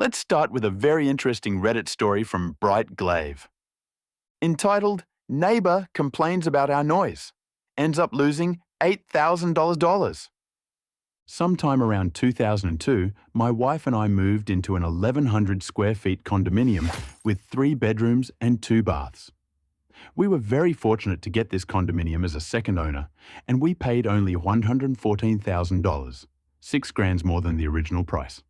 Let's start with a very interesting Reddit story from Bright Glaive. Entitled, Neighbor Complains About Our Noise. Ends up losing $8,000. Sometime around 2002, my wife and I moved into an 1,100 square feet condominium with 3 bedrooms and 2 baths. We were very fortunate to get this condominium as a second owner, and we paid only $114,000, $6,000 more than the original price.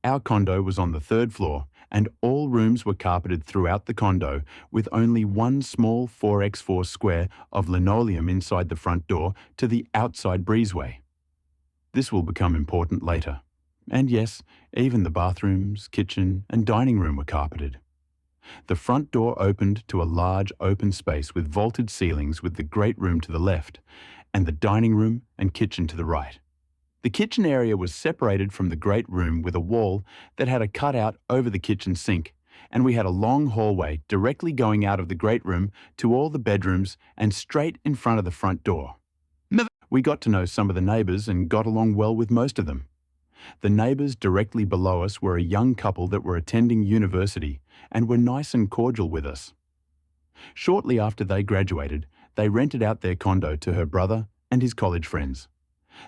Our condo was on the 3rd floor, and all rooms were carpeted throughout the condo with only one small 4x4 square of linoleum inside the front door to the outside breezeway. This will become important later. And yes, even the bathrooms, kitchen, and dining room were carpeted. The front door opened to a large open space with vaulted ceilings with the great room to the left, and the dining room and kitchen to the right. The kitchen area was separated from the great room with a wall that had a cutout over the kitchen sink, and we had a long hallway directly going out of the great room to all the bedrooms and straight in front of the front door. We got to know some of the neighbours and got along well with most of them. The neighbours directly below us were a young couple that were attending university and were nice and cordial with us. Shortly after they graduated, they rented out their condo to her brother and his college friends.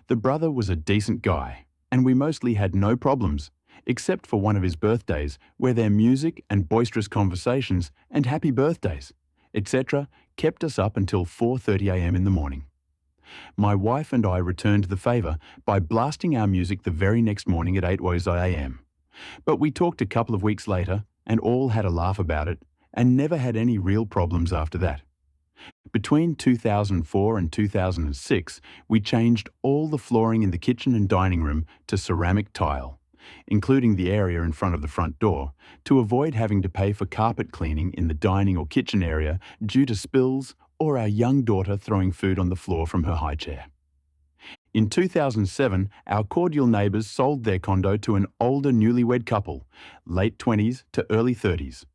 The brother was a decent guy, and we mostly had no problems, except for one of his birthdays, where their music and boisterous conversations and happy birthdays, etc., kept us up until 4:30 a.m. in the morning. My wife and I returned the favour by blasting our music the very next morning at 8:00 a.m. But we talked a couple of weeks later and all had a laugh about it and never had any real problems after that. Between 2004 and 2006, we changed all the flooring in the kitchen and dining room to ceramic tile, including the area in front of the front door, to avoid having to pay for carpet cleaning in the dining or kitchen area due to spills or our young daughter throwing food on the floor from her high chair. In 2007, our cordial neighbours sold their condo to an older newlywed couple, late 20s to early 30s.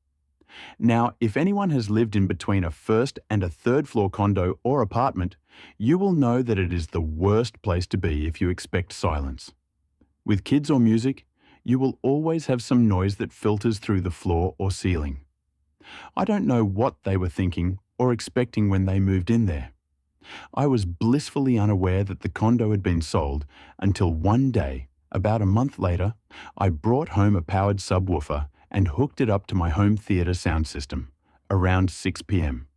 Now, if anyone has lived in between a first and a third floor condo or apartment, you will know that it is the worst place to be if you expect silence. With kids or music, you will always have some noise that filters through the floor or ceiling. I don't know what they were thinking or expecting when they moved in there. I was blissfully unaware that the condo had been sold until one day, about a month later, I brought home a powered subwoofer and hooked it up to my home theatre sound system, around 6 p.m.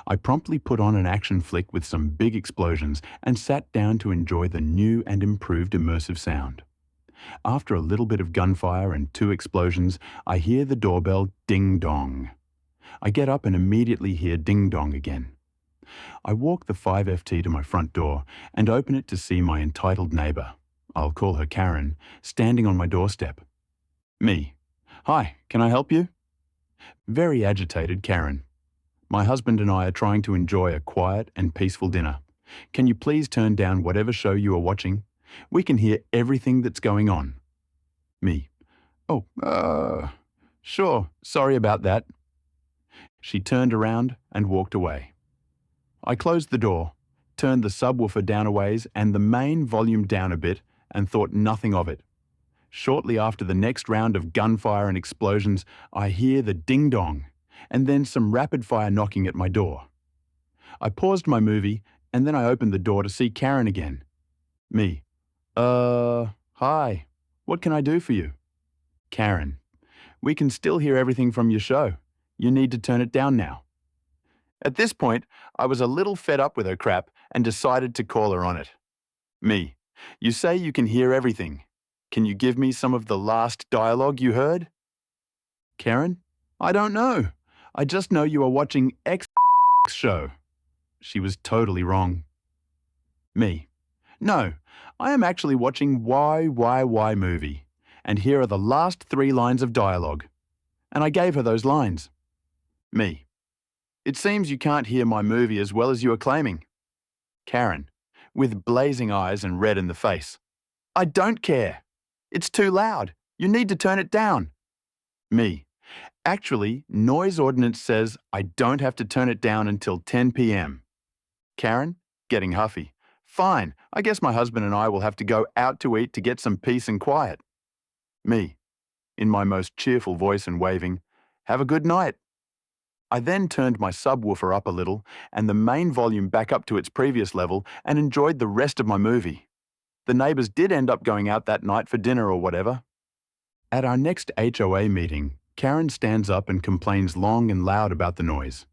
I promptly put on an action flick with some big explosions and sat down to enjoy the new and improved immersive sound. After a little bit of gunfire and 2 explosions, I hear the doorbell ding-dong. I get up and immediately hear ding-dong again. I walk the 5FT to my front door and open it to see my entitled neighbour, I'll call her Karen, standing on my doorstep. Me. Hi, can I help you? Very agitated Karen. My husband and I are trying to enjoy a quiet and peaceful dinner. Can you please turn down whatever show you are watching? We can hear everything that's going on. Me. Sure, sorry about that. She turned around and walked away. I closed the door, turned the subwoofer down a ways and the main volume down a bit and thought nothing of it. Shortly after the next round of gunfire and explosions, I hear the ding-dong and then some rapid-fire knocking at my door. I paused my movie and then I opened the door to see Karen again. Me. Hi. What can I do for you? Karen. We can still hear everything from your show. You need to turn it down now. At this point, I was a little fed up with her crap and decided to call her on it. Me. You say you can hear everything. Can you give me some of the last dialogue you heard? Karen. I don't know. I just know you are watching X show. She was totally wrong. Me. No, I am actually watching YYY movie, and here are the last 3 lines of dialogue. And I gave her those lines. Me. It seems you can't hear my movie as well as you are claiming. Karen, with blazing eyes and red in the face. I don't care. It's too loud. You need to turn it down. Me. Actually, noise ordinance says I don't have to turn it down until 10 p.m. Karen, getting huffy. Fine, I guess my husband and I will have to go out to eat to get some peace and quiet. Me. in my most cheerful voice and waving, "Have a good night." I then turned my subwoofer up a little and the main volume back up to its previous level and enjoyed the rest of my movie. The neighbours did end up going out that night for dinner or whatever. At our next HOA meeting, Karen stands up and complains long and loud about the noise.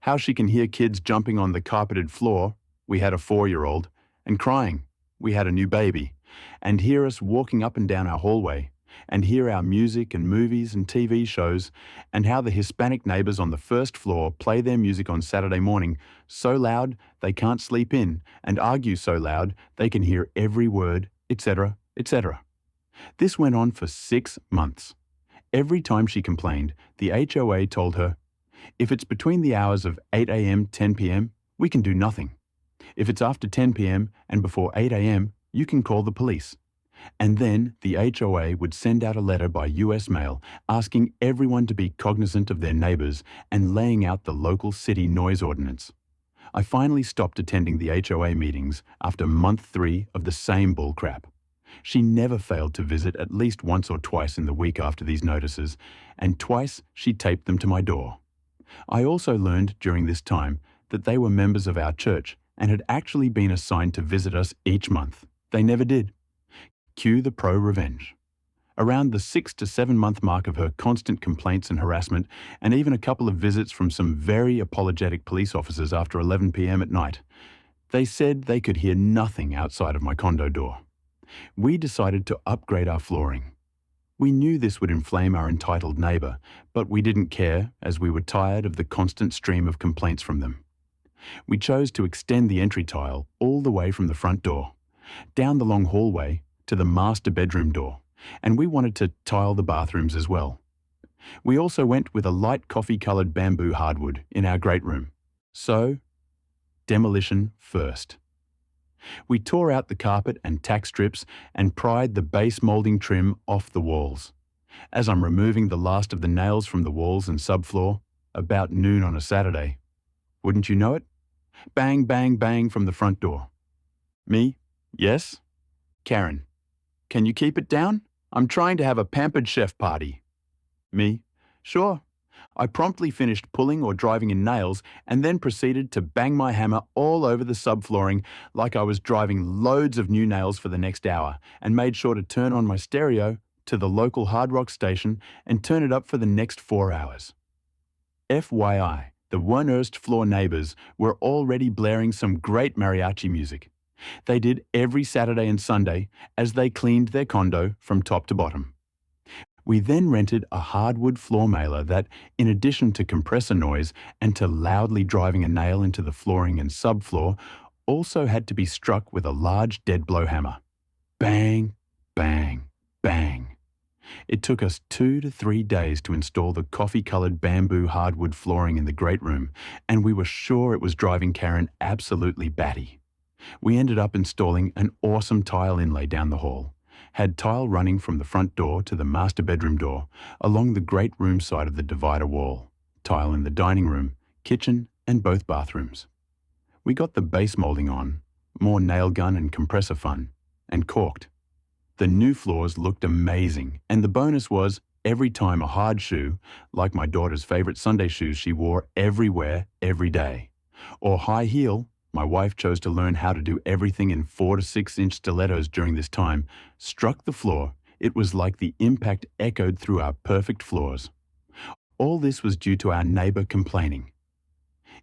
How she can hear kids jumping on the carpeted floor, we had a 4-year-old, and crying, we had a new baby, and hear us walking up and down our hallway, and hear our music and movies and TV shows, and how the Hispanic neighbours on the first floor play their music on Saturday morning so loud they can't sleep in, and argue so loud they can hear every word, etc., etc. This went on for 6 months. Every time she complained, the HOA told her, "If it's between the hours of 8 a.m. 10 p.m., we can do nothing. If it's after 10 p.m. and before 8 a.m., you can call the police." And then the HOA would send out a letter by US mail asking everyone to be cognizant of their neighbours and laying out the local city noise ordinance. I finally stopped attending the HOA meetings after month 3 of the same bullcrap. She never failed to visit at least once or twice in the week after these notices, and twice she taped them to my door. I also learned during this time that they were members of our church and had actually been assigned to visit us each month. They never did. Cue the pro-revenge. Around the 6 to 7 month mark of her constant complaints and harassment, and even a couple of visits from some very apologetic police officers after 11 p.m. at night, they said they could hear nothing outside of my condo door. We decided to upgrade our flooring. We knew this would inflame our entitled neighbour, but we didn't care as we were tired of the constant stream of complaints from them. We chose to extend the entry tile all the way from the front door, down the long hallway to the master bedroom door, and we wanted to tile the bathrooms as well. We also went with a light coffee-coloured bamboo hardwood in our great room. So, demolition first. We tore out the carpet and tack strips and pried the base moulding trim off the walls. As I'm removing the last of the nails from the walls and subfloor, about noon on a Saturday, wouldn't you know it? Bang, bang, bang from the front door. Me? Yes? Karen. Can you keep it down? I'm trying to have a pampered chef party. Me? Sure. I promptly finished pulling or driving in nails and then proceeded to bang my hammer all over the subflooring like I was driving loads of new nails for the next hour, and made sure to turn on my stereo to the local hard rock station and turn it up for the next 4 hours. FYI, the one-erst floor neighbours were already blaring some great mariachi music. They did every Saturday and Sunday as they cleaned their condo from top to bottom. We then rented a hardwood floor mailer that, in addition to compressor noise and to loudly driving a nail into the flooring and subfloor, also had to be struck with a large dead blow hammer. Bang, bang, bang. It took us 2 to 3 days to install the coffee-coloured bamboo hardwood flooring in the great room, and we were sure it was driving Karen absolutely batty. We ended up installing an awesome tile inlay down the hall, had tile running from the front door to the master bedroom door, along the great room side of the divider wall, tile in the dining room, kitchen and both bathrooms. We got the base moulding on, more nail gun and compressor fun, and caulked. The new floors looked amazing, and the bonus was every time a hard shoe, like my daughter's favourite Sunday shoes she wore everywhere, every day, or high heel, my wife chose to learn how to do everything in 4 to 6 inch stilettos during this time, struck the floor, it was like the impact echoed through our perfect floors. All this was due to our neighbour complaining.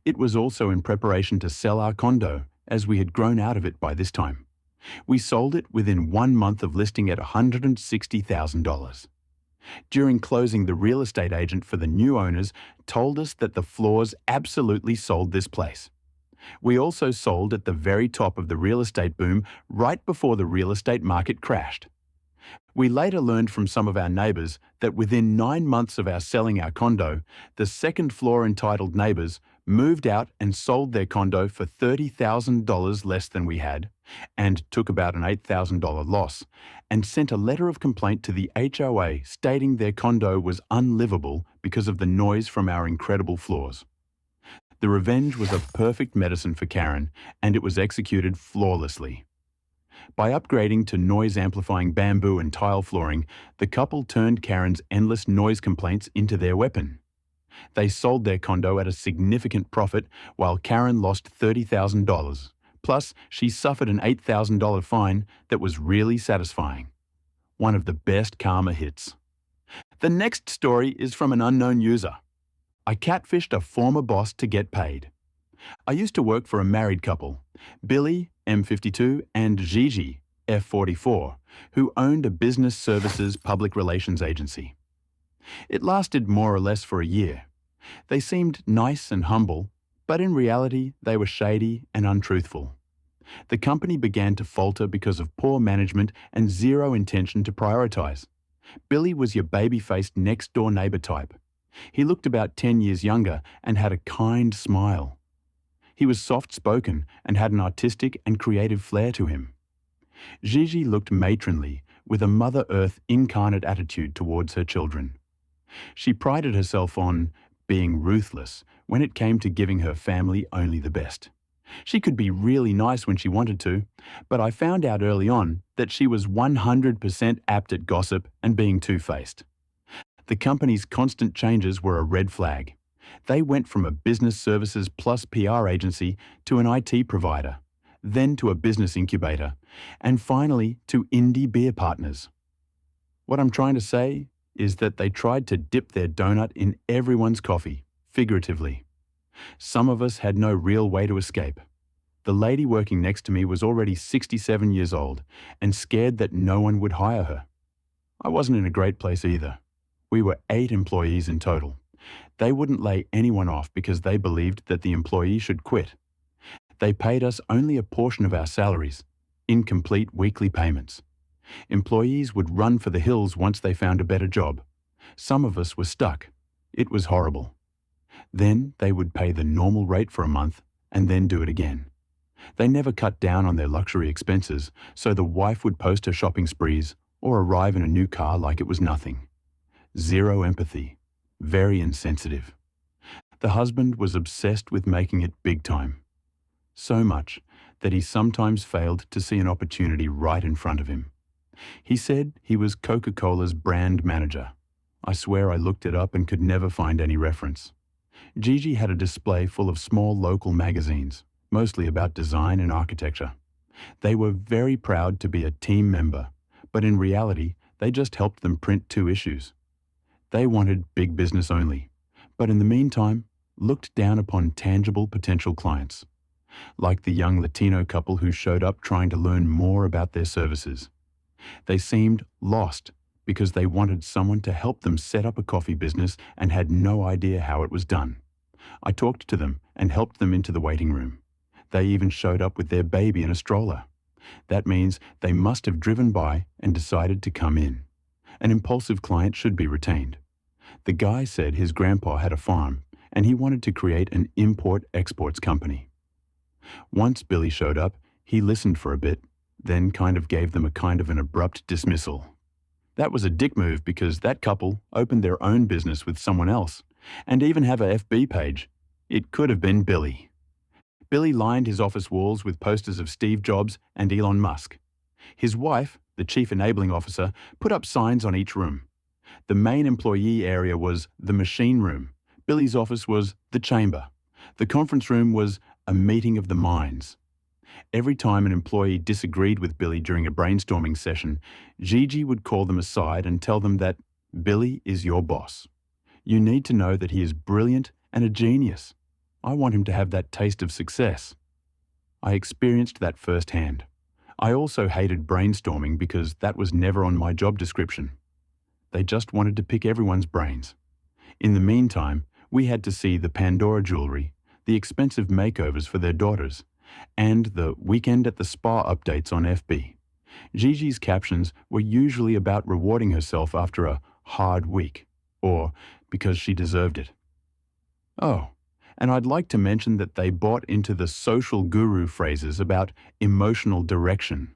It was also in preparation to sell our condo, as we had grown out of it by this time. We sold it within 1 month of listing at $160,000. During closing, the real estate agent for the new owners told us that the floors absolutely sold this place. We also sold at the very top of the real estate boom right before the real estate market crashed. We later learned from some of our neighbours that within 9 months of our selling our condo, the second floor entitled neighbours moved out and sold their condo for $30,000 less than we had, and took about an $8,000 loss, and sent a letter of complaint to the HOA stating their condo was unlivable because of the noise from our incredible floors. The revenge was a perfect medicine for Karen, and it was executed flawlessly. By upgrading to noise-amplifying bamboo and tile flooring, the couple turned Karen's endless noise complaints into their weapon. They sold their condo at a significant profit while Karen lost $30,000. Plus, she suffered an $8,000 fine that was really satisfying. One of the best karma hits. The next story is from an unknown user. I catfished a former boss to get paid. I used to work for a married couple, Billy, M52, and Gigi, F44, who owned a business services public relations agency. It lasted more or less for a year. They seemed nice and humble, but in reality they were shady and untruthful. The company began to falter because of poor management and zero intention to prioritize. Billy was your baby-faced next-door neighbor type. He looked about 10 years younger and had a kind smile. He was soft-spoken and had an artistic and creative flair to him. Gigi looked matronly, with a Mother Earth incarnate attitude towards her children. She prided herself on being ruthless when it came to giving her family only the best. She could be really nice when she wanted to, but I found out early on that she was 100% apt at gossip and being two-faced. The company's constant changes were a red flag. They went from a business services plus PR agency to an IT provider, then to a business incubator, and finally to indie beer partners. What I'm trying to say is that they tried to dip their donut in everyone's coffee, figuratively. Some of us had no real way to escape. The lady working next to me was already 67 years old and scared that no one would hire her. I wasn't in a great place either. We were 8 employees in total. They wouldn't lay anyone off because they believed that the employee should quit. They paid us only a portion of our salaries, incomplete weekly payments. Employees would run for the hills once they found a better job. Some of us were stuck. It was horrible. Then they would pay the normal rate for a month and then do it again. They never cut down on their luxury expenses, so the wife would post her shopping sprees or arrive in a new car like it was nothing. Zero empathy. Very insensitive. The husband was obsessed with making it big time. So much that he sometimes failed to see an opportunity right in front of him. He said he was Coca-Cola's brand manager. I swear I looked it up and could never find any reference. Gigi had a display full of small local magazines, mostly about design and architecture. They were very proud to be a team member, but in reality, they just helped them print 2 issues. They wanted big business only, but in the meantime, looked down upon tangible potential clients, like the young Latino couple who showed up trying to learn more about their services. They seemed lost because they wanted someone to help them set up a coffee business and had no idea how it was done. I talked to them and helped them into the waiting room. They even showed up with their baby in a stroller. That means they must have driven by and decided to come in. An impulsive client should be retained. The guy said his grandpa had a farm and he wanted to create an import-exports company. Once Billy showed up, he listened for a bit, then kind of gave them an abrupt dismissal. That was a dick move because that couple opened their own business with someone else and even have a FB page. It could have been Billy. Billy lined his office walls with posters of Steve Jobs and Elon Musk. His wife, the chief enabling officer, put up signs on each room. The main employee area was the machine room. Billy's office was the chamber. The conference room was a meeting of the minds. Every time an employee disagreed with Billy during a brainstorming session, Gigi would call them aside and tell them that Billy is your boss. You need to know that he is brilliant and a genius. I want him to have that taste of success. I experienced that firsthand. I also hated brainstorming because that was never on my job description. They just wanted to pick everyone's brains. In the meantime, we had to see the Pandora jewelry, the expensive makeovers for their daughters, and the weekend at the spa updates on FB. Gigi's captions were usually about rewarding herself after a hard week, or because she deserved it. Oh, and I'd like to mention that they bought into the social guru phrases about emotional direction.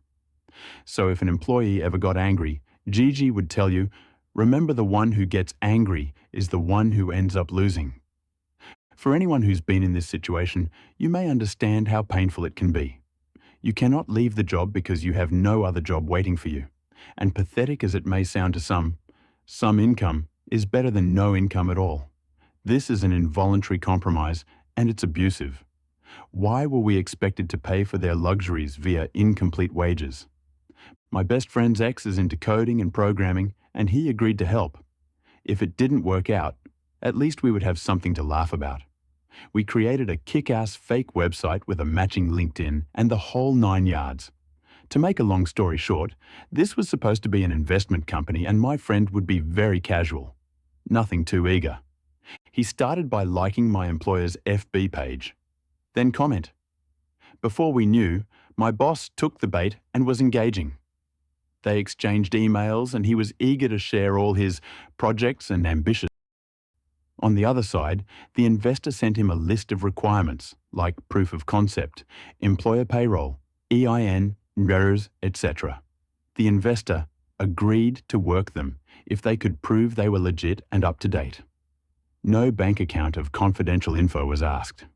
So if an employee ever got angry, Gigi would tell you, remember the one who gets angry is the one who ends up losing. For anyone who's been in this situation, you may understand how painful it can be. You cannot leave the job because you have no other job waiting for you. And pathetic as it may sound to some income is better than no income at all. This is an involuntary compromise, and it's abusive. Why were we expected to pay for their luxuries via incomplete wages? My best friend's ex is into coding and programming, and he agreed to help. If it didn't work out, at least we would have something to laugh about. We created a kick-ass fake website with a matching LinkedIn and the whole 9 yards. To make a long story short, this was supposed to be an investment company and my friend would be very casual. Nothing too eager. He started by liking my employer's FB page, then comment. Before we knew, my boss took the bait and was engaging. They exchanged emails and he was eager to share all his projects and ambitions. On the other side, the investor sent him a list of requirements like proof of concept, employer payroll, EIN, RERS, etc. The investor agreed to work them if they could prove they were legit and up to date. No bank account of confidential info was asked.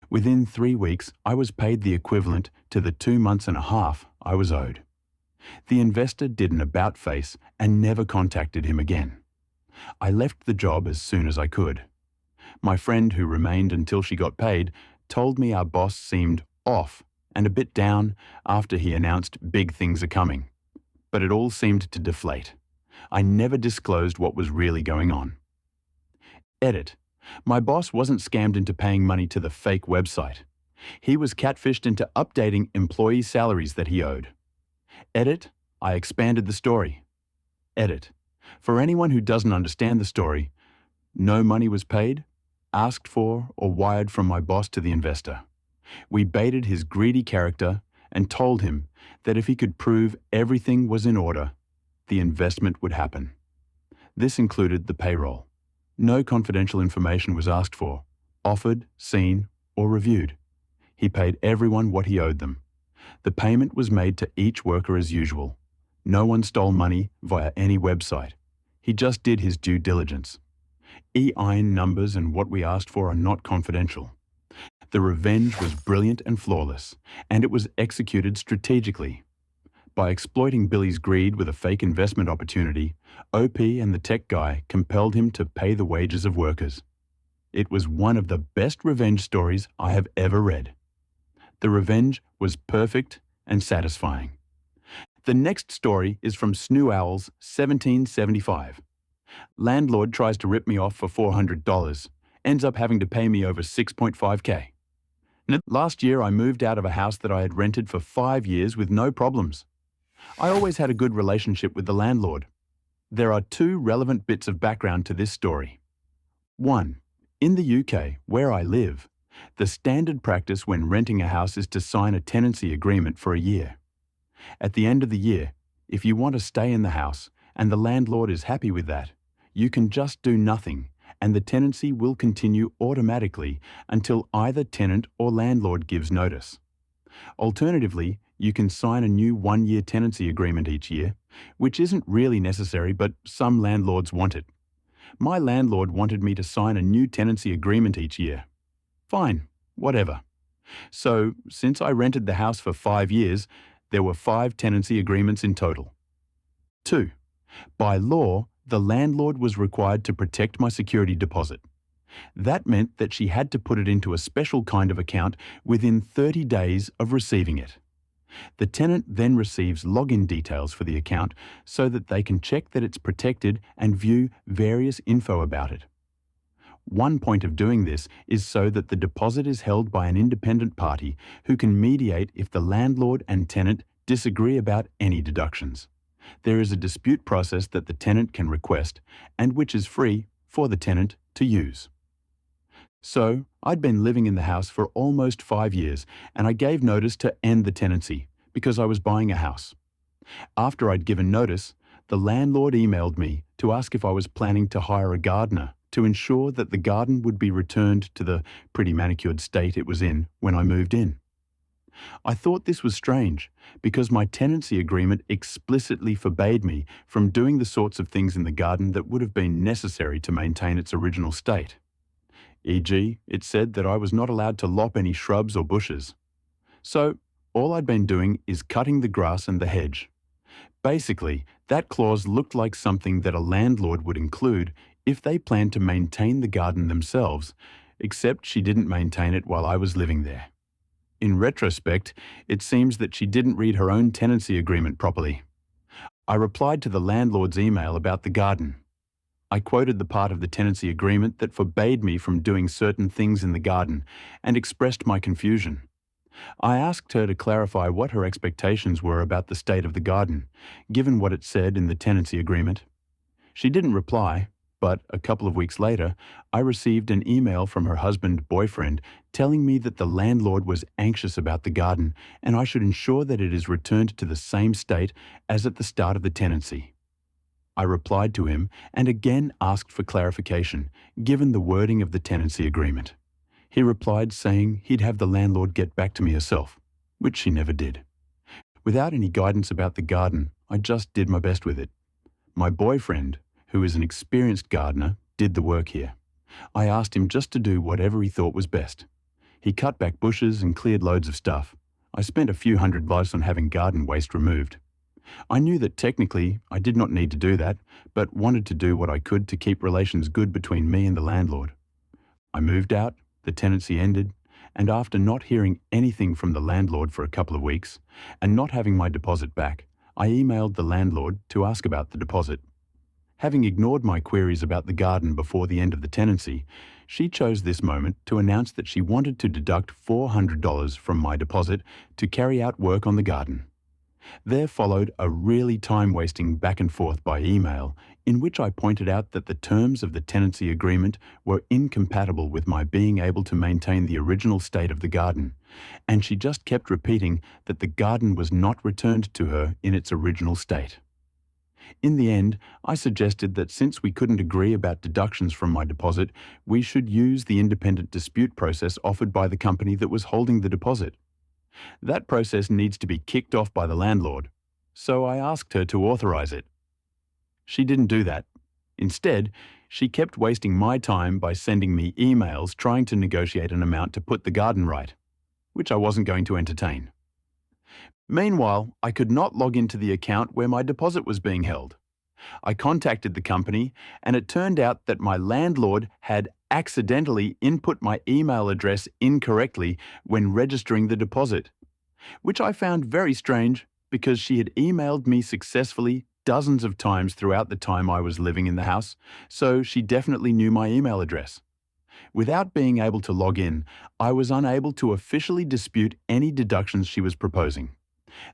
Within 3 weeks, I was paid the equivalent to the 2 months and a half I was owed. The investor did an about face and never contacted him again. I left the job as soon as I could. My friend, who remained until she got paid, told me our boss seemed off and a bit down after he announced big things are coming. But it all seemed to deflate. I never disclosed what was really going on. Edit. My boss wasn't scammed into paying money to the fake website. He was catfished into updating employee salaries that he owed. Edit. I expanded the story. Edit. For anyone who doesn't understand the story, no money was paid, asked for, or wired from my boss to the investor. We baited his greedy character and told him that if he could prove everything was in order, the investment would happen. This included the payroll. No confidential information was asked for, offered, seen, or reviewed. He paid everyone what he owed them. The payment was made to each worker as usual. No one stole money via any website. He just did his due diligence. EIN numbers and what we asked for are not confidential. The revenge was brilliant and flawless, and it was executed strategically. By exploiting Billy's greed with a fake investment opportunity, OP and the tech guy compelled him to pay the wages of workers. It was one of the best revenge stories I have ever read. The revenge was perfect and satisfying. The next story is from Snoo Owl's 1775. Landlord tries to rip me off for $400, ends up having to pay me over $6.5K. Last year I moved out of a house that I had rented for 5 years with no problems. I always had a good relationship with the landlord. There are 2 relevant bits of background to this story. 1. In the UK, where I live, the standard practice when renting a house is to sign a tenancy agreement for a year. At the end of the year, if you want to stay in the house and the landlord is happy with that, you can just do nothing and the tenancy will continue automatically until either tenant or landlord gives notice. Alternatively, you can sign a new 1-year tenancy agreement each year, which isn't really necessary, but some landlords want it. My landlord wanted me to sign a new tenancy agreement each year. Fine, whatever. So, since I rented the house for 5 years, there were 5 tenancy agreements in total. 2. By law, the landlord was required to protect my security deposit. That meant that she had to put it into a special kind of account within 30 days of receiving it. The tenant then receives login details for the account so that they can check that it's protected and view various info about it. One point of doing this is so that the deposit is held by an independent party who can mediate if the landlord and tenant disagree about any deductions. There is a dispute process that the tenant can request and which is free for the tenant to use. So, I'd been living in the house for almost 5 years and I gave notice to end the tenancy because I was buying a house. After I'd given notice, the landlord emailed me to ask if I was planning to hire a gardener to ensure that the garden would be returned to the pretty manicured state it was in when I moved in. I thought this was strange because my tenancy agreement explicitly forbade me from doing the sorts of things in the garden that would have been necessary to maintain its original state. E.g., it said that I was not allowed to lop any shrubs or bushes. So, all I'd been doing is cutting the grass and the hedge. Basically, that clause looked like something that a landlord would include if they planned to maintain the garden themselves, except she didn't maintain it while I was living there. In retrospect, it seems that she didn't read her own tenancy agreement properly. I replied to the landlord's email about the garden. I quoted the part of the tenancy agreement that forbade me from doing certain things in the garden and expressed my confusion. I asked her to clarify what her expectations were about the state of the garden, given what it said in the tenancy agreement. She didn't reply, but a couple of weeks later, I received an email from her boyfriend telling me that the landlord was anxious about the garden and I should ensure that it is returned to the same state as at the start of the tenancy. I replied to him and again asked for clarification, given the wording of the tenancy agreement. He replied saying he'd have the landlord get back to me herself, which she never did. Without any guidance about the garden, I just did my best with it. My boyfriend, who is an experienced gardener, did the work here. I asked him just to do whatever he thought was best. He cut back bushes and cleared loads of stuff. I spent a few $100 on having garden waste removed. I knew that technically I did not need to do that, but wanted to do what I could to keep relations good between me and the landlord. I moved out, the tenancy ended, and after not hearing anything from the landlord for a couple of weeks, and not having my deposit back, I emailed the landlord to ask about the deposit. Having ignored my queries about the garden before the end of the tenancy, she chose this moment to announce that she wanted to deduct $400 from my deposit to carry out work on the garden. There followed a really time-wasting back and forth by email in which I pointed out that the terms of the tenancy agreement were incompatible with my being able to maintain the original state of the garden, and she just kept repeating that the garden was not returned to her in its original state. In the end, I suggested that since we couldn't agree about deductions from my deposit, we should use the independent dispute process offered by the company that was holding the deposit. That process needs to be kicked off by the landlord, so I asked her to authorize it. She didn't do that. Instead, she kept wasting my time by sending me emails trying to negotiate an amount to put the garden right, which I wasn't going to entertain. Meanwhile, I could not log into the account where my deposit was being held. I contacted the company, and it turned out that my landlord had accidentally input my email address incorrectly when registering the deposit, which I found very strange because she had emailed me successfully dozens of times throughout the time I was living in the house, so she definitely knew my email address. Without being able to log in, I was unable to officially dispute any deductions she was proposing.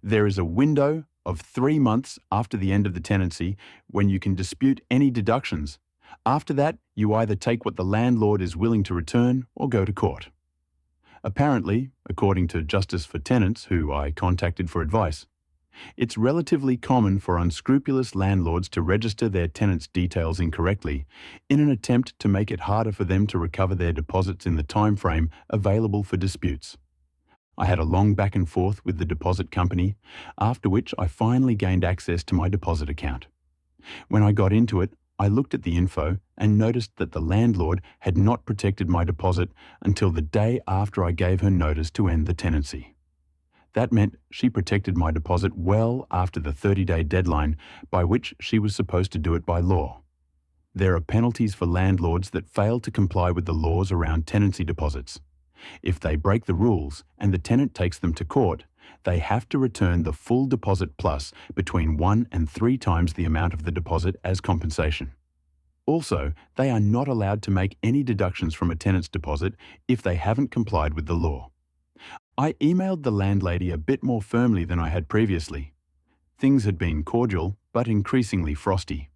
There is a window of 3 months after the end of the tenancy when you can dispute any deductions. After that, you either take what the landlord is willing to return or go to court. Apparently, according to Justice for Tenants, who I contacted for advice, it's relatively common for unscrupulous landlords to register their tenants' details incorrectly in an attempt to make it harder for them to recover their deposits in the time frame available for disputes. I had a long back and forth with the deposit company, after which I finally gained access to my deposit account. When I got into it, I looked at the info and noticed that the landlord had not protected my deposit until the day after I gave her notice to end the tenancy. That meant she protected my deposit well after the 30-day deadline by which she was supposed to do it by law. There are penalties for landlords that fail to comply with the laws around tenancy deposits. If they break the rules and the tenant takes them to court, they have to return the full deposit plus between 1 and 3 times the amount of the deposit as compensation. Also, they are not allowed to make any deductions from a tenant's deposit if they haven't complied with the law. I emailed the landlady a bit more firmly than I had previously. Things had been cordial, but increasingly frosty.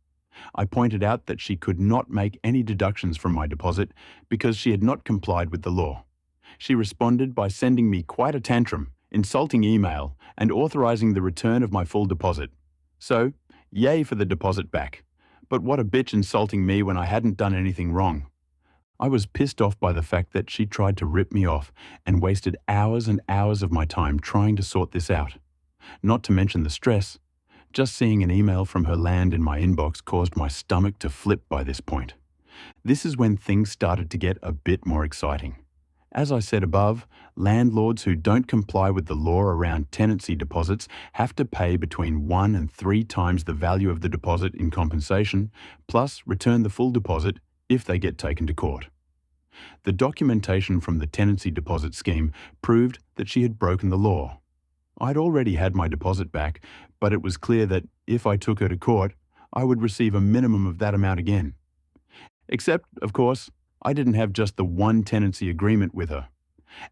I pointed out that she could not make any deductions from my deposit because she had not complied with the law. She responded by sending me quite a tantrum, insulting email, and authorizing the return of my full deposit. So, yay for the deposit back. But what a bitch insulting me when I hadn't done anything wrong. I was pissed off by the fact that she tried to rip me off and wasted hours and hours of my time trying to sort this out. Not to mention the stress. Just seeing an email from her land in my inbox caused my stomach to flip by this point. This is when things started to get a bit more exciting. As I said above, landlords who don't comply with the law around tenancy deposits have to pay between 1 and 3 times the value of the deposit in compensation, plus return the full deposit if they get taken to court. The documentation from the tenancy deposit scheme proved that she had broken the law. I'd already had my deposit back, but it was clear that if I took her to court, I would receive a minimum of that amount again. Except, of course, I didn't have just the one tenancy agreement with her.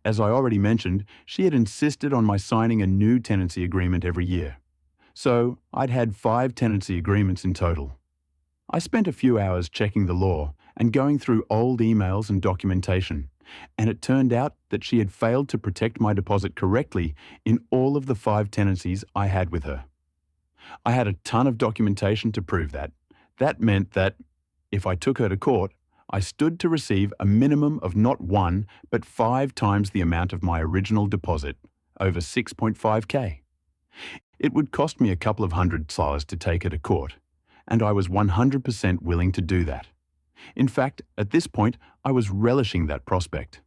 As I already mentioned, she had insisted on my signing a new tenancy agreement every year. So I'd had 5 tenancy agreements in total. I spent a few hours checking the law and going through old emails and documentation, and it turned out that she had failed to protect my deposit correctly in all of the 5 tenancies I had with her. I had a ton of documentation to prove that. That meant that, if I took her to court, I stood to receive a minimum of not 1, but 5 times the amount of my original deposit, over $6.5K. It would cost me a couple of $100 to take her to court, and I was 100% willing to do that. In fact, at this point, I was relishing that prospect.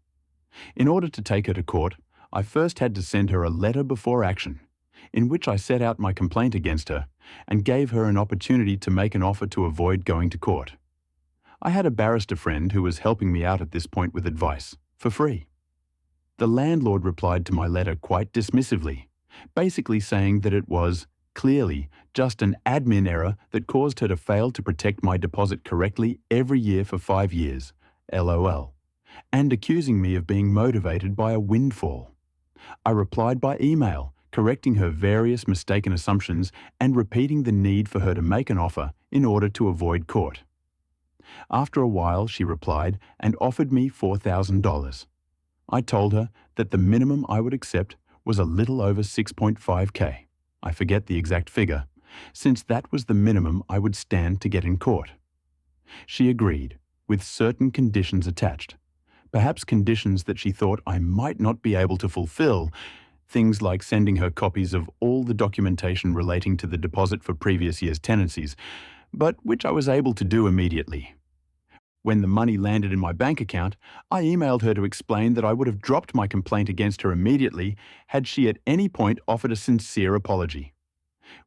In order to take her to court, I first had to send her a letter before action, in which I set out my complaint against her and gave her an opportunity to make an offer to avoid going to court. I had a barrister friend who was helping me out at this point with advice, for free. The landlord replied to my letter quite dismissively, basically saying that it was, clearly, just an admin error that caused her to fail to protect my deposit correctly every year for 5 years, LOL, and accusing me of being motivated by a windfall. I replied by email, correcting her various mistaken assumptions and repeating the need for her to make an offer in order to avoid court. After a while, she replied and offered me $4,000. I told her that the minimum I would accept was a little over $6.5K. I forget the exact figure, since that was the minimum I would stand to get in court. She agreed, with certain conditions attached, perhaps conditions that she thought I might not be able to fulfill, things like sending her copies of all the documentation relating to the deposit for previous year's tenancies, but which I was able to do immediately. When the money landed in my bank account, I emailed her to explain that I would have dropped my complaint against her immediately had she at any point offered a sincere apology.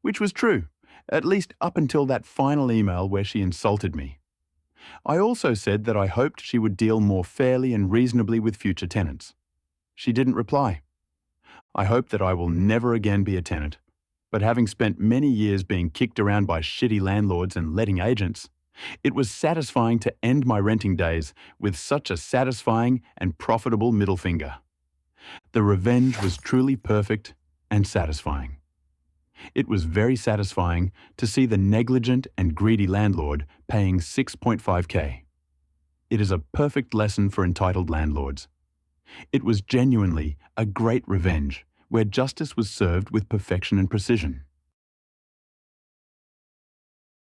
Which was true, at least up until that final email where she insulted me. I also said that I hoped she would deal more fairly and reasonably with future tenants. She didn't reply. I hope that I will never again be a tenant, but having spent many years being kicked around by shitty landlords and letting agents, it was satisfying to end my renting days with such a satisfying and profitable middle finger. The revenge was truly perfect and satisfying. It was very satisfying to see the negligent and greedy landlord paying $6.5K. It is a perfect lesson for entitled landlords. It was genuinely a great revenge where justice was served with perfection and precision.